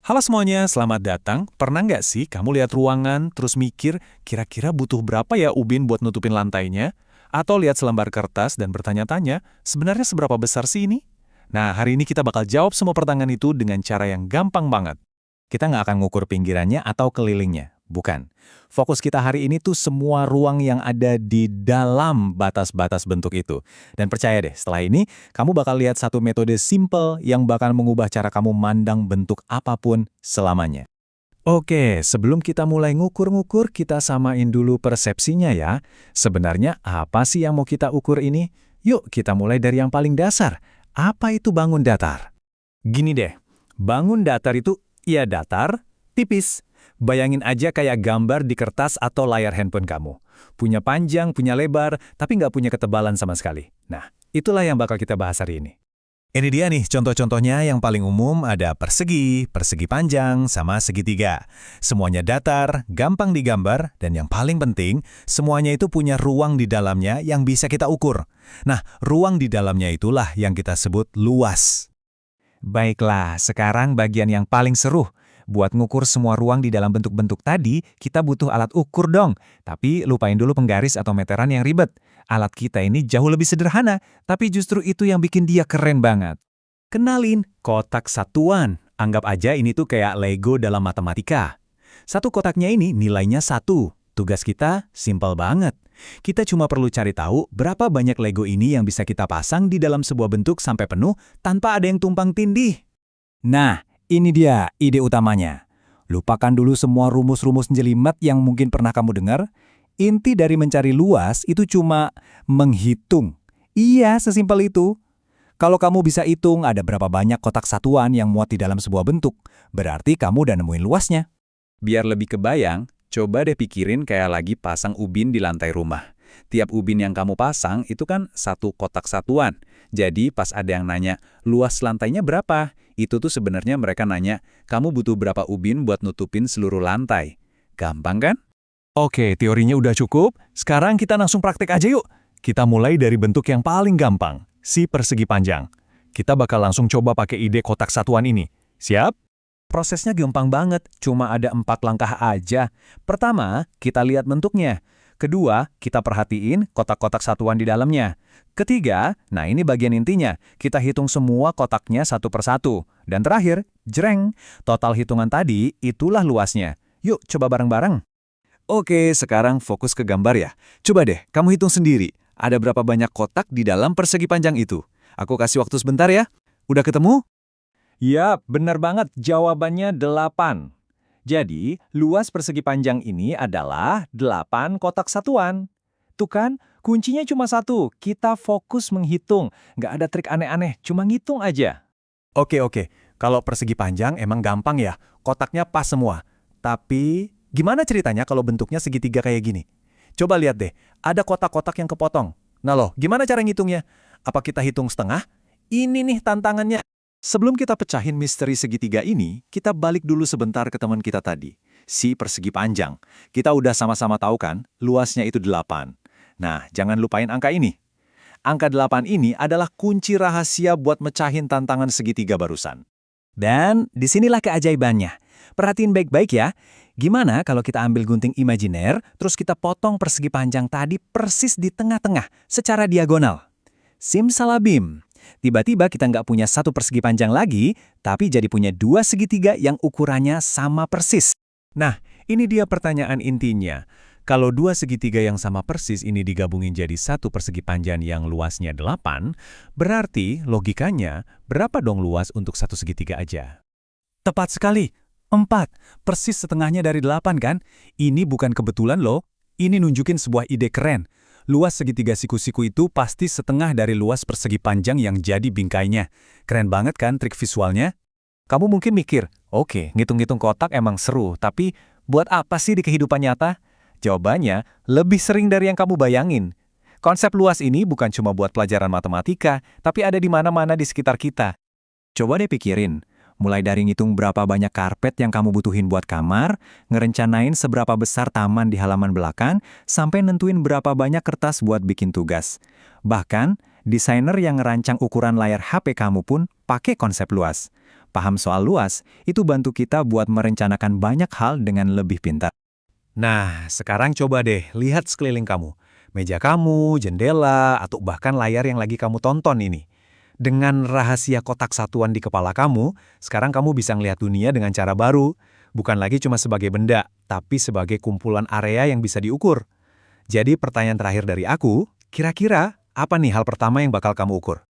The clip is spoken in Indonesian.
Halo semuanya, selamat datang. Pernah nggak sih kamu lihat ruangan, terus mikir, kira-kira butuh berapa ya ubin buat nutupin lantainya? Atau lihat selembar kertas dan bertanya-tanya, sebenarnya seberapa besar sih ini? Nah, hari ini kita bakal jawab semua pertanyaan itu dengan cara yang gampang banget. Kita nggak akan ngukur pinggirannya atau kelilingnya. Bukan. Fokus kita hari ini tuh semua ruang yang ada di dalam batas-batas bentuk itu. Dan percaya deh, setelah ini kamu bakal lihat satu metode simple yang bakal mengubah cara kamu mandang bentuk apapun selamanya. Oke, sebelum kita mulai ngukur-ngukur, kita samain dulu persepsinya ya. Sebenarnya apa sih yang mau kita ukur ini? Yuk, kita mulai dari yang paling dasar. Apa itu bangun datar? Gini deh, bangun datar itu ya datar, tipis. Bayangin aja kayak gambar di kertas atau layar handphone kamu. Punya panjang, punya lebar, tapi nggak punya ketebalan sama sekali. Nah, itulah yang bakal kita bahas hari ini. Ini dia nih contoh-contohnya yang paling umum ada persegi, persegi panjang, sama segitiga. Semuanya datar, gampang digambar, dan yang paling penting, semuanya itu punya ruang di dalamnya yang bisa kita ukur. Nah, ruang di dalamnya itulah yang kita sebut luas. Baiklah, sekarang bagian yang paling seru. Buat ngukur semua ruang di dalam bentuk-bentuk tadi, kita butuh alat ukur dong. Tapi lupain dulu penggaris atau meteran yang ribet. Alat kita ini jauh lebih sederhana, tapi justru itu yang bikin dia keren banget. Kenalin, kotak satuan. Anggap aja ini tuh kayak Lego dalam matematika. Satu kotaknya ini nilainya 1. Tugas kita simpel banget. Kita cuma perlu cari tahu berapa banyak Lego ini yang bisa kita pasang di dalam sebuah bentuk sampai penuh tanpa ada yang tumpang tindih. Nah, ini dia ide utamanya. Lupakan dulu semua rumus-rumus jelimet yang mungkin pernah kamu dengar. Inti dari mencari luas itu cuma menghitung. Iya, sesimpel itu. Kalau kamu bisa hitung ada berapa banyak kotak satuan yang muat di dalam sebuah bentuk, berarti kamu udah nemuin luasnya. Biar lebih kebayang, coba deh pikirin kayak lagi pasang ubin di lantai rumah. Tiap ubin yang kamu pasang itu kan satu kotak satuan. Jadi pas ada yang nanya, luas lantainya berapa? Itu tuh sebenarnya mereka nanya, kamu butuh berapa ubin buat nutupin seluruh lantai? Gampang kan? Oke, teorinya udah cukup. Sekarang kita langsung praktek aja yuk. Kita mulai dari bentuk yang paling gampang, si persegi panjang. Kita bakal langsung coba pakai ide kotak satuan ini. Siap? Prosesnya gampang banget, cuma ada 4 langkah aja. Pertama, kita lihat bentuknya. Kedua, kita perhatiin kotak-kotak satuan di dalamnya. Ketiga, nah ini bagian intinya, kita hitung semua kotaknya satu persatu. Dan terakhir, jreng, total hitungan tadi itulah luasnya. Yuk, coba bareng-bareng. Oke, sekarang fokus ke gambar ya. Coba deh, kamu hitung sendiri. Ada berapa banyak kotak di dalam persegi panjang itu? Aku kasih waktu sebentar ya. Udah ketemu? Yap, benar banget. Jawabannya 8. Jadi, luas persegi panjang ini adalah 8 kotak satuan. Tuh kan, kuncinya cuma satu. Kita fokus menghitung. Nggak ada trik aneh-aneh, cuma ngitung aja. Oke. Kalau persegi panjang emang gampang ya. Kotaknya pas semua. Tapi, gimana ceritanya kalau bentuknya segitiga kayak gini? Coba lihat deh, ada kotak-kotak yang kepotong. Nah loh, gimana cara ngitungnya? Apa kita hitung setengah? Ini nih tantangannya. Sebelum kita pecahin misteri segitiga ini, kita balik dulu sebentar ke teman kita tadi, si persegi panjang. Kita udah sama-sama tahu kan, luasnya itu 8. Nah, jangan lupain angka ini. Angka 8 ini adalah kunci rahasia buat mecahin tantangan segitiga barusan. Dan disinilah keajaibannya. Perhatiin baik-baik ya. Gimana kalau kita ambil gunting imajiner, terus kita potong persegi panjang tadi persis di tengah-tengah, secara diagonal. Simsalabim. Tiba-tiba kita nggak punya satu persegi panjang lagi, tapi jadi punya 2 segitiga yang ukurannya sama persis. Nah, ini dia pertanyaan intinya. Kalau 2 segitiga yang sama persis ini digabungin jadi satu persegi panjang yang luasnya 8, berarti logikanya berapa dong luas untuk satu segitiga aja? Tepat sekali, 4. Persis setengahnya dari 8 kan? Ini bukan kebetulan loh, ini nunjukin sebuah ide keren. Luas segitiga siku-siku itu pasti setengah dari luas persegi panjang yang jadi bingkainya. Keren banget kan trik visualnya? Kamu mungkin mikir, oke, ngitung-ngitung kotak emang seru, tapi buat apa sih di kehidupan nyata? Jawabannya, lebih sering dari yang kamu bayangin. Konsep luas ini bukan cuma buat pelajaran matematika, tapi ada di mana-mana di sekitar kita. Coba deh pikirin. Mulai dari ngitung berapa banyak karpet yang kamu butuhin buat kamar, ngerencanain seberapa besar taman di halaman belakang, sampai nentuin berapa banyak kertas buat bikin tugas. Bahkan, desainer yang ngerancang ukuran layar HP kamu pun pakai konsep luas. Paham soal luas, itu bantu kita buat merencanakan banyak hal dengan lebih pintar. Nah, sekarang coba deh lihat sekeliling kamu. Meja kamu, jendela, atau bahkan layar yang lagi kamu tonton ini. Dengan rahasia kotak satuan di kepala kamu, sekarang kamu bisa ngelihat dunia dengan cara baru. Bukan lagi cuma sebagai benda, tapi sebagai kumpulan area yang bisa diukur. Jadi pertanyaan terakhir dari aku, kira-kira apa nih hal pertama yang bakal kamu ukur?